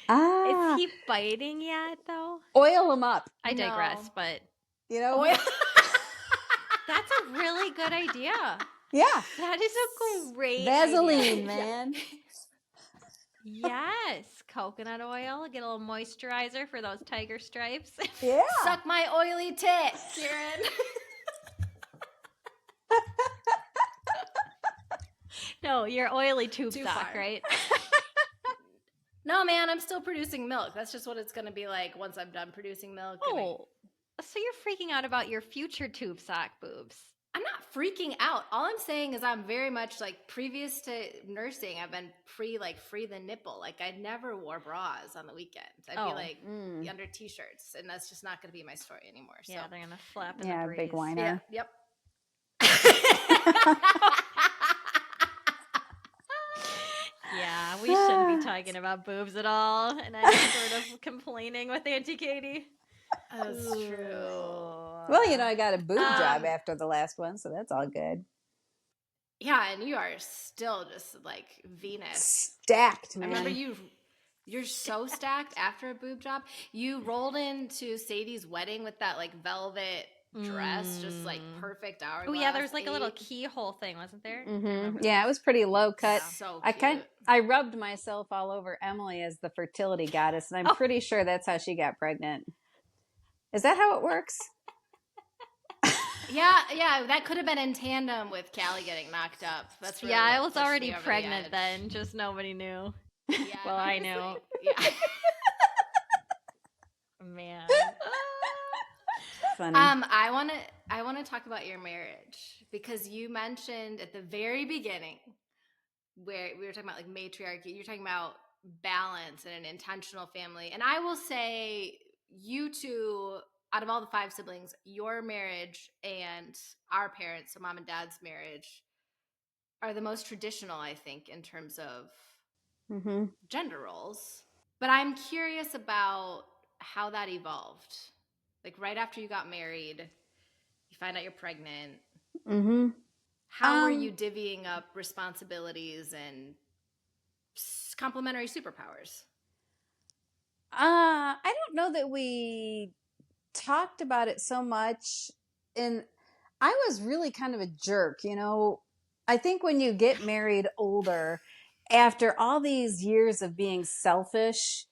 Ah. Is he biting yet, though? Oil him up. I digress, No. but Oil. that's a really good idea. Yeah. That is a great Vaseline, idea. man. Yes, coconut oil, get a little moisturizer for those tiger stripes. Yeah. Suck my oily tit, Kieran. No, your oily tube Too sock, far. right? No, man, I'm still producing milk. That's just what it's going to be like once I'm done producing milk. Oh, so you're freaking out about your future tube sock boobs. I'm not freaking out. All I'm saying is I'm very much like previous to nursing, I've been free the nipple. Like I never wore bras on the weekends. I'd be like under t-shirts, and that's just not going to be my story anymore. So. Yeah, they're going to flap in Yeah, the breeze. big whiner. Yeah, yep. Yeah, we shouldn't be talking about boobs at all, and any sort of complaining with Auntie Katie. That's true. Well, I got a boob job after the last one, so that's all good. Yeah, and you are still just like Venus. Stacked, man. I remember you're so stacked after a boob job. You rolled into Sadie's wedding with that like velvet dress, just like perfect hourglass. Oh yeah, there was like a little keyhole thing, wasn't there? Yeah, it was pretty low cut. So cute. I rubbed myself all over Emily as the fertility goddess, and I'm pretty sure that's how she got pregnant. Is that how it works? Yeah, that could have been in tandem with Callie getting knocked up. That's really I what was pushed already me over the pregnant edge. then, just nobody knew. Yeah, Well, I knew. Yeah. Man. Funny. I want to talk about your marriage, because you mentioned at the very beginning where we were talking about like matriarchy, you're talking about balance and an intentional family. And I will say, you two, out of all the 5 siblings, your marriage and our parents, so mom and dad's marriage, are the most traditional, I think, in terms of gender roles. But I'm curious about how that evolved. Like right after you got married, you find out you're pregnant. How were you divvying up responsibilities and complementary superpowers? I don't know that we talked about it so much. And I was really kind of a jerk, I think when you get married older, after all these years of being selfish,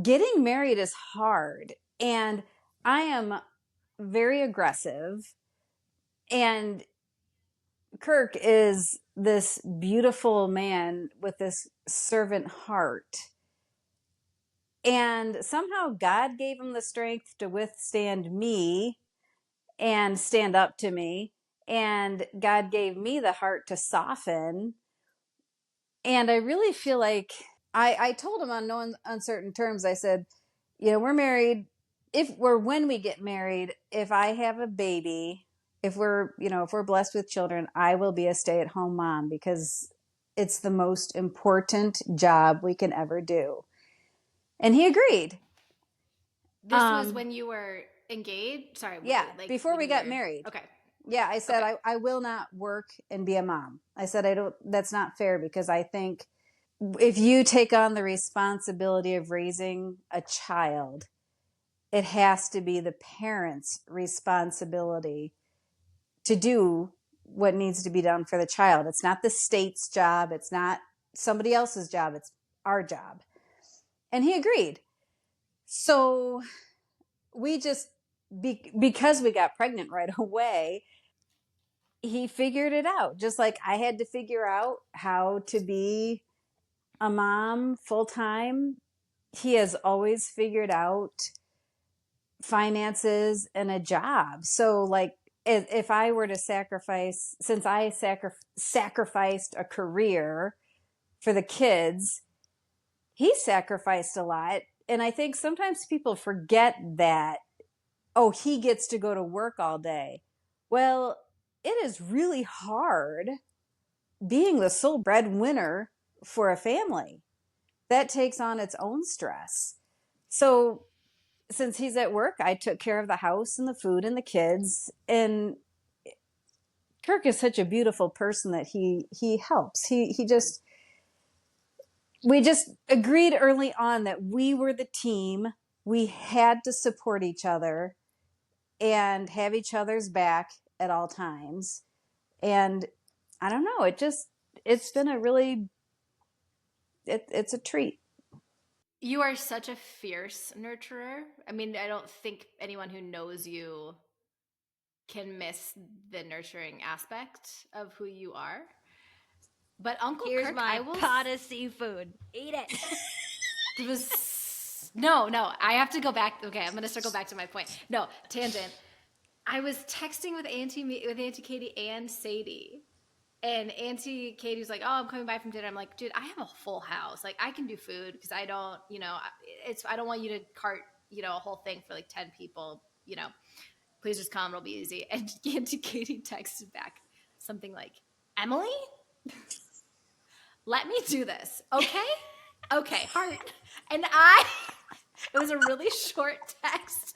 getting married is hard. And I am very aggressive. And Kirk is this beautiful man with this servant heart. And somehow God gave him the strength to withstand me and stand up to me. And God gave me the heart to soften. And I really feel like I told him on no uncertain terms, I said, we're married. When we get married, if I have a baby, if we're blessed with children, I will be a stay-at-home mom, because it's the most important job we can ever do. And he agreed. This was when you were engaged? Sorry. Yeah, before we got married. Okay. Yeah, I said, I will not work and be a mom. I said, that's not fair, because I think if you take on the responsibility of raising a child, it has to be the parent's responsibility to do what needs to be done for the child. It's not the state's job. It's not somebody else's job. It's our job. And he agreed. So we just, because we got pregnant right away, he figured it out. Just like I had to figure out how to be a mom full time. He has always figured out finances and a job. So like, if I were to sacrifice, since I sacrificed a career for the kids, he sacrificed a lot. And I think sometimes people forget that, he gets to go to work all day. Well, it is really hard being the sole breadwinner for a family. That takes on its own stress. So since he's at work, I took care of the house and the food and the kids. And Kirk is such a beautiful person that he helps. We just agreed early on that we were the team. We had to support each other and have each other's back at all times. And I don't know, it's been a really, it's a treat. You are such a fierce nurturer. I mean, I don't think anyone who knows you can miss the nurturing aspect of who you are. But Uncle Here's Kirk, my pot of seafood. Eat it. It was no. I have to go back. Okay, I'm gonna circle back to my point. No tangent. I was texting with Auntie Katie and Sadie, and Auntie Katie's like, "Oh, I'm coming by from dinner." I'm like, "Dude, I have a full house. Like, I can do food because I don't, I don't want you to cart, a whole thing for like 10 people. Please just come. It'll be easy." And Auntie Katie texted back something like, "Emily, let me do this, okay? Okay, heart." And it was a really short text.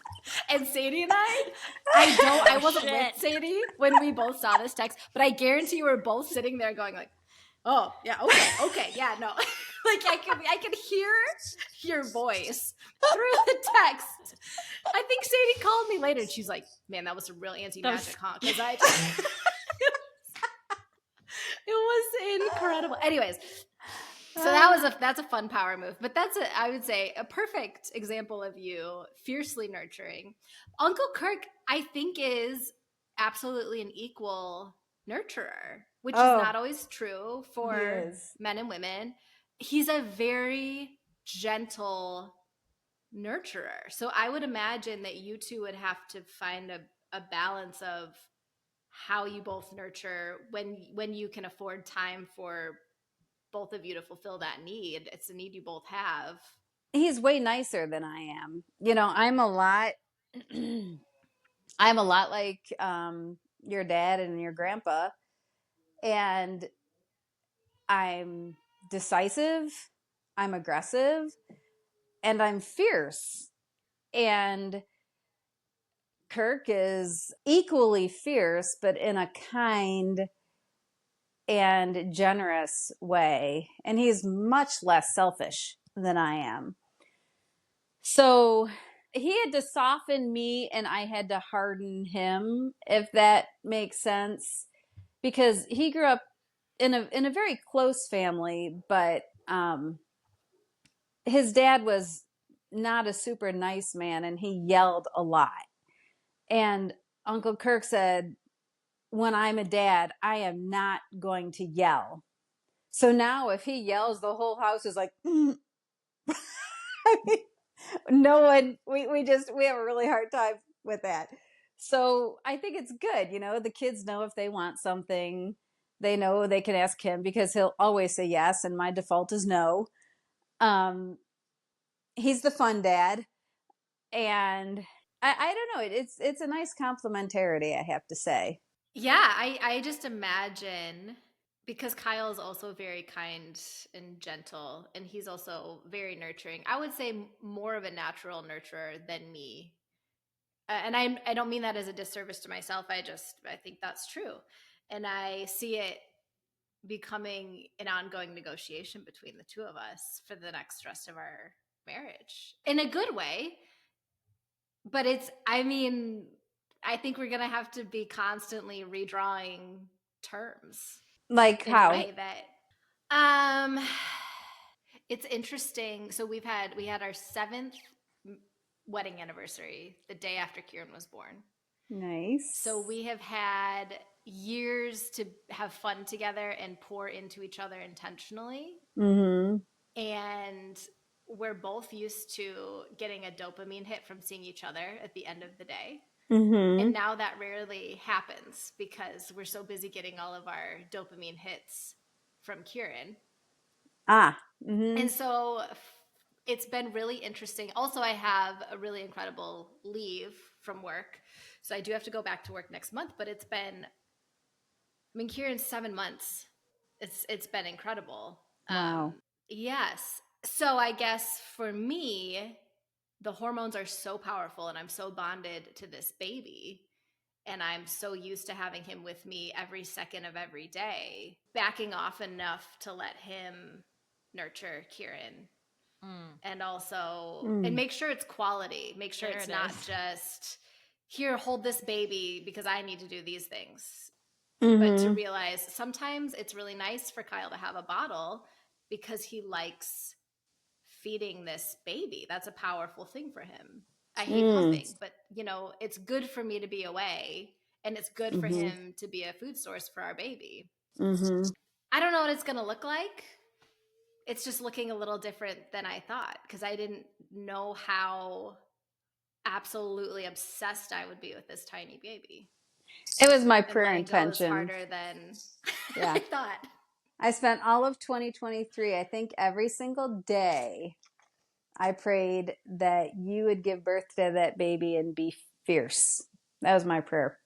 And Sadie and I wasn't with Sadie when we both saw this text, but I guarantee you we're both sitting there going like, "Oh, yeah, okay, yeah, no." Like I can hear your voice through the text. I think Sadie called me later and she's like, "Man, that was some real anti-magic, huh?" Because it was incredible. Anyways, so that's a fun power move, but I would say a perfect example of you fiercely nurturing. Uncle Kirk, I think, is absolutely an equal nurturer, which is not always true for men and women. He's a very gentle nurturer. So I would imagine that you two would have to find a balance of how you both nurture when you can afford time for both of you to fulfill that need. It's a need you both have. He's way nicer than I am. I'm a lot I'm a lot like your dad and your grandpa, and I'm decisive, I'm aggressive, and I'm fierce. And Kirk is equally fierce, but in a kind and generous way. And he's much less selfish than I am. So he had to soften me and I had to harden him, if that makes sense, because he grew up in a very close family, but his dad was not a super nice man and he yelled a lot. And Uncle Kirk said, "When I'm a dad, I am not going to yell." So now if he yells, the whole house is like, no one, we have a really hard time with that. So I think it's good. The kids know if they want something, they know they can ask him because he'll always say yes. And my default is no. He's the fun dad. And I don't know. It's a nice complementarity, I have to say. Yeah, I just imagine, because Kyle is also very kind and gentle, and he's also very nurturing. I would say more of a natural nurturer than me. And I don't mean that as a disservice to myself. I think that's true. And I see it becoming an ongoing negotiation between the two of us for the next rest of our marriage in a good way. But I think we're going to have to be constantly redrawing terms Like in a how? way that it's interesting. So we had our 7th wedding anniversary the day after Kieran was born. Nice. So we have had years to have fun together and pour into each other intentionally. Mm-hmm. And we're both used to getting a dopamine hit from seeing each other at the end of the day. Mm-hmm. And now that rarely happens because we're so busy getting all of our dopamine hits from Kieran. Mm-hmm. And so it's been really interesting. Also, I have a really incredible leave from work. So I do have to go back to work next month, but Kieran's 7 months. It's been incredible. Wow. Yes. So I guess for me, the hormones are so powerful and I'm so bonded to this baby and I'm so used to having him with me every second of every day, backing off enough to let him nurture Kieran. And also and make sure it's quality, make sure it's not just here, hold this baby because I need to do these things. But to realize sometimes it's really nice for Kyle to have a bottle because he likes feeding this baby. That's a powerful thing for him. I hate pumping, but it's good for me to be away, and it's good for Mm-hmm. him to be a food source for our baby. Mm-hmm. I don't know what it's going to look like. It's just looking a little different than I thought, because I didn't know how absolutely obsessed I would be with this tiny baby. It was my And prayer letting go is intention. harder than Yeah. I thought. I spent all of 2023, I think every single day, I prayed that you would give birth to that baby and be fierce. That was my prayer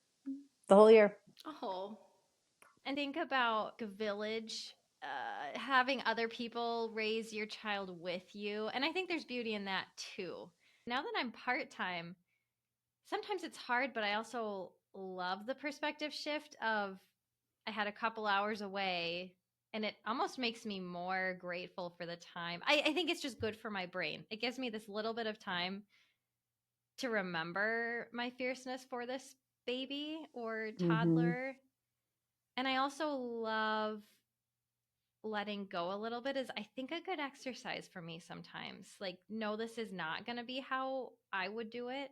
the whole year. Oh. And think about a village, having other people raise your child with you. And I think there's beauty in that too. Now that I'm part time, sometimes it's hard, but I also love the perspective shift of I had a couple hours away, and it almost makes me more grateful for the time. I think it's just good for my brain. It gives me this little bit of time to remember my fierceness for this baby or toddler. And I also love letting go a little bit is I think a good exercise for me sometimes. Like, no, this is not going to be how I would do it,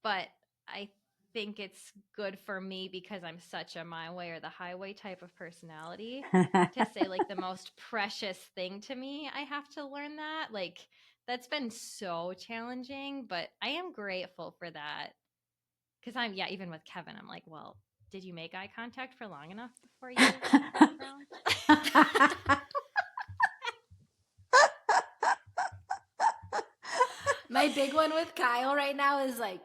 but I think it's good for me because I'm such a my way or the highway type of personality to say like the most precious thing to me. I have to learn that. Like, that's been so challenging, but I am grateful for that. Because even with Kevin, I'm like, well, did you make eye contact for long enough before you frowned? My big one with Kyle right now is like,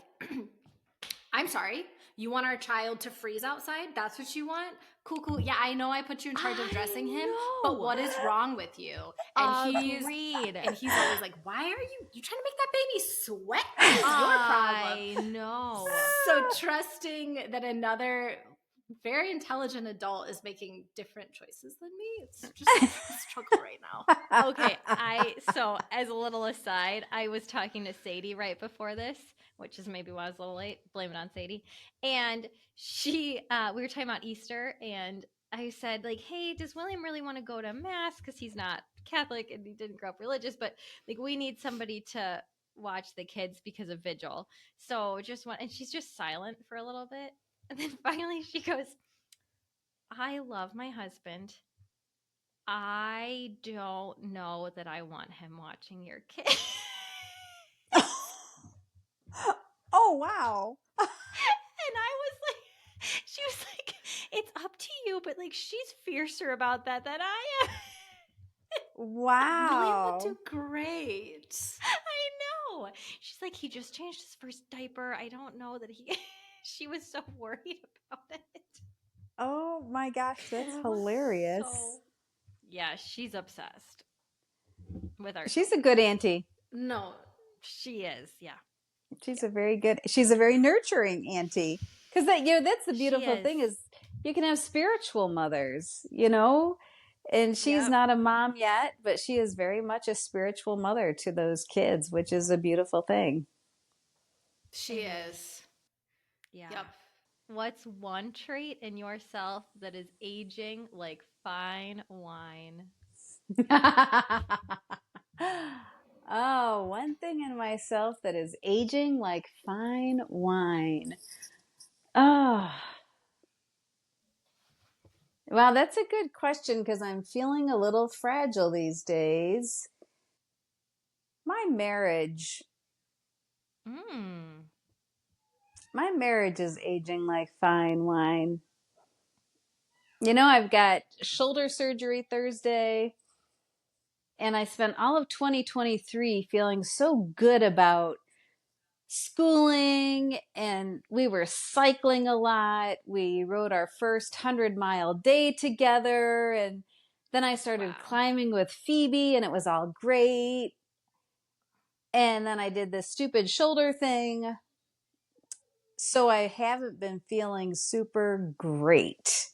I'm sorry, you want our child to freeze outside? That's what you want? Cool. Yeah, I know I put you in charge of dressing him, but what is wrong with you? And Agreed. he's always like, why are you trying to make that baby sweat? It's your problem. I know. So trusting that another very intelligent adult is making different choices than me, it's just a struggle right now. Okay, so as a little aside, I was talking to Sadie right before this, which is maybe why I was a little late. Blame it on Sadie. And we were talking about Easter, and I said like, "Hey, does William really want to go to mass? Because he's not Catholic and he didn't grow up religious, but like we need somebody to watch the kids because of vigil. So and she's just silent for a little bit, and then finally she goes, "I love my husband. I don't know that I want him watching your kid." Oh, wow. And I was like, she was like, it's up to you, but like she's fiercer about that than I am. Wow. William would do great. I know. She's like, he just changed his first diaper. I don't know that he. She was so worried about it. Oh my gosh, that's hilarious. Yeah, she's obsessed with our. She's a good auntie. No. She is, yeah. She's a very nurturing auntie. Because that's the beautiful thing is you can have spiritual mothers, and she's not a mom yet, but she is very much a spiritual mother to those kids, which is a beautiful thing. She is. Yeah. Yep. What's one trait in yourself that is aging like fine wine? Oh, one thing in myself that is aging like fine wine. Oh, well, that's a good question because I'm feeling a little fragile these days. My marriage. My marriage is aging like fine wine. I've got shoulder surgery Thursday, and I spent all of 2023 feeling so good about schooling, and we were cycling a lot. We rode our first 100-mile day together, and then I started climbing with Phoebe, and it was all great. And then I did this stupid shoulder thing. So I haven't been feeling super great.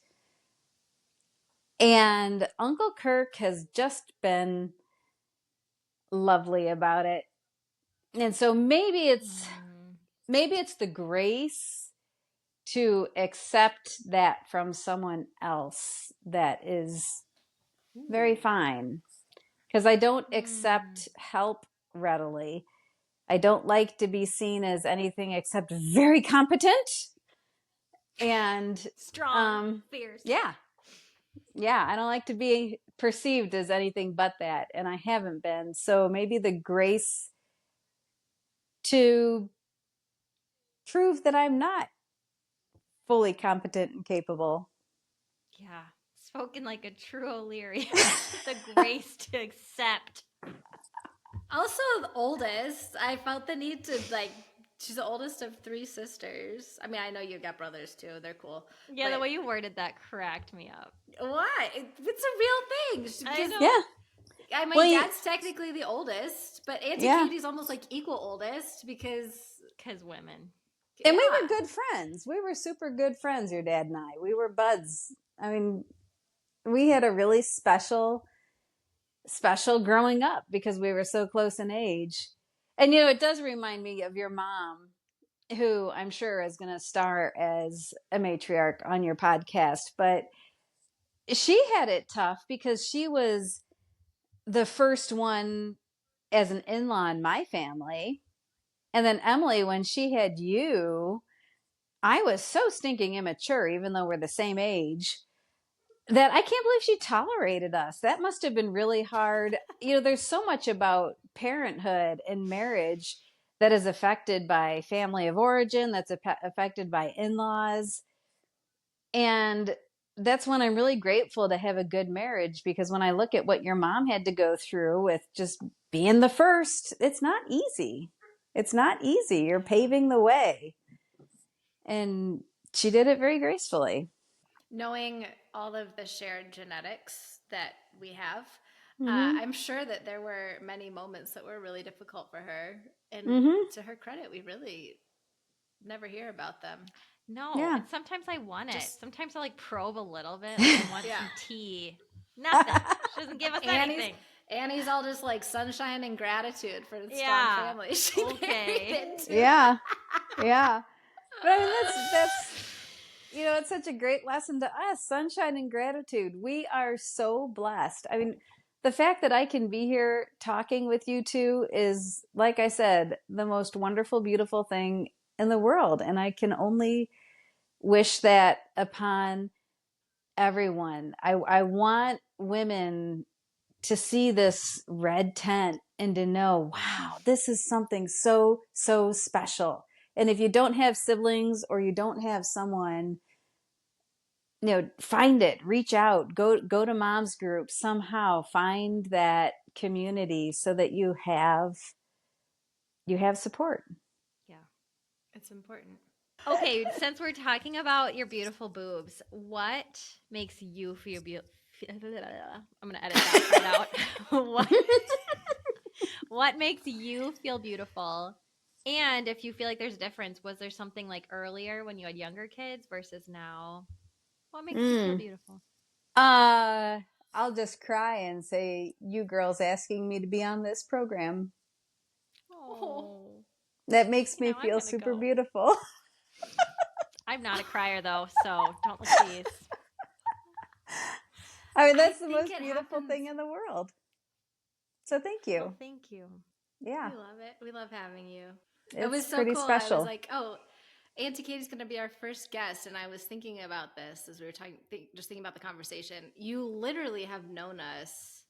And Uncle Kirk has just been lovely about it. And so maybe it's the grace to accept that from someone else that is very fine. because I don't accept help readily. I don't like to be seen as anything except very competent. And Strong, fierce. yeah, I don't like to be perceived as anything but that, and I haven't been. So maybe the grace to prove that I'm not fully competent and capable. Yeah. Spoken like a true O'Leary. The grace to accept. Also, the oldest. I felt the need to She's the oldest of three sisters. I mean, I know you got brothers too. They're cool. Yeah, the way you worded that cracked me up. Why? It's a real thing. I know. Yeah. My dad's technically the oldest, but Auntie Katie's almost like equal oldest because women. And we were good friends. We were super good friends, your dad and I. We were buds. I mean, we had a really special growing up because we were so close in age. And, it does remind me of your mom, who I'm sure is going to star as a matriarch on your podcast. But she had it tough because she was the first one as an in-law in my family. And then Emily, when she had you, I was so stinking immature, even though we're the same age, that I can't believe she tolerated us. That must have been really hard. There's so much about parenthood and marriage that is affected by family of origin, that's affected by in-laws. And that's when I'm really grateful to have a good marriage, because when I look at what your mom had to go through with just being the first, it's not easy. It's not easy. You're paving the way. And she did it very gracefully. Knowing all of the shared genetics that we have, Mm-hmm. I'm sure that there were many moments that were really difficult for her. And to her credit, we really never hear about them. No, Yeah. and sometimes I want it. Sometimes I probe a little bit. Like I want some tea. Nothing. She doesn't give us anything. Annie's all just like sunshine and gratitude for the strong family she married into. Yeah. But I mean, that's it's such a great lesson to us. Sunshine and gratitude. We are so blessed. I mean, the fact that I can be here talking with you two is, like I said, the most wonderful, beautiful thing in the world. And I can only wish that upon everyone. I want women to see this red tent and to know, wow, this is something so, so special. And if you don't have siblings or you don't have someone, find it, reach out, go to mom's group, somehow find that community so that you have support. Yeah, it's important. Okay, since we're talking about your beautiful boobs, what makes you feel beautiful? I'm gonna edit that right out. What makes you feel beautiful? And if you feel like there's a difference, was there something like earlier when you had younger kids versus now? What makes you feel beautiful? I'll just cry and say, you girls asking me to be on this program. Oh, that makes me feel super beautiful. I'm not a crier though, so don't look these. I mean, that's the most beautiful thing in the world. So thank you. Well, thank you. Yeah. We love it. We love having you. It was so pretty cool. special. I was like, oh, Auntie Katie's going to be our first guest. And I was thinking about this as we were talking, just thinking about the conversation. You literally have known us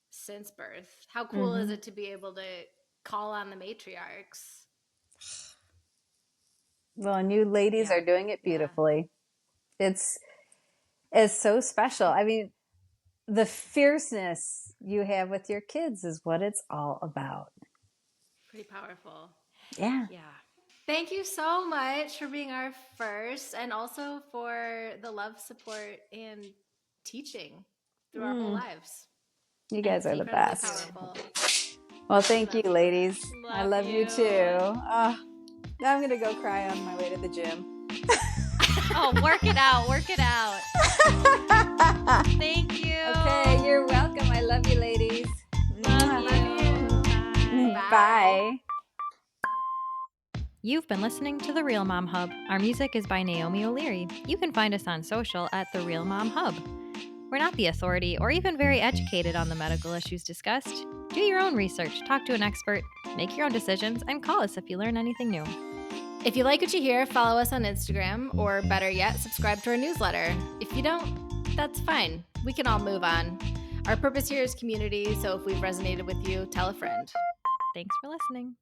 since birth. How cool is it to be able to call on the matriarchs? Well, and you ladies are doing it beautifully. It's so special. I mean, the fierceness you have with your kids is what it's all about. Pretty powerful. Yeah. Yeah. Thank you so much for being our first, and also for the love, support, and teaching through our whole lives. You guys are the best. Powerful. Well, thank you, ladies. I love you too. Oh, now I'm going to go cry on my way to the gym. Oh, work it out. Work it out. Thank you. Okay, you're welcome. I love you, ladies. Love you. Bye. Bye. You've been listening to The Real Mom Hub. Our music is by Naomi O'Leary. You can find us on social at The Real Mom Hub. We're not the authority or even very educated on the medical issues discussed. Do your own research, talk to an expert, make your own decisions, and call us if you learn anything new. If you like what you hear, follow us on Instagram, or better yet, subscribe to our newsletter. If you don't, that's fine. We can all move on. Our purpose here is community, so if we've resonated with you, tell a friend. Thanks for listening.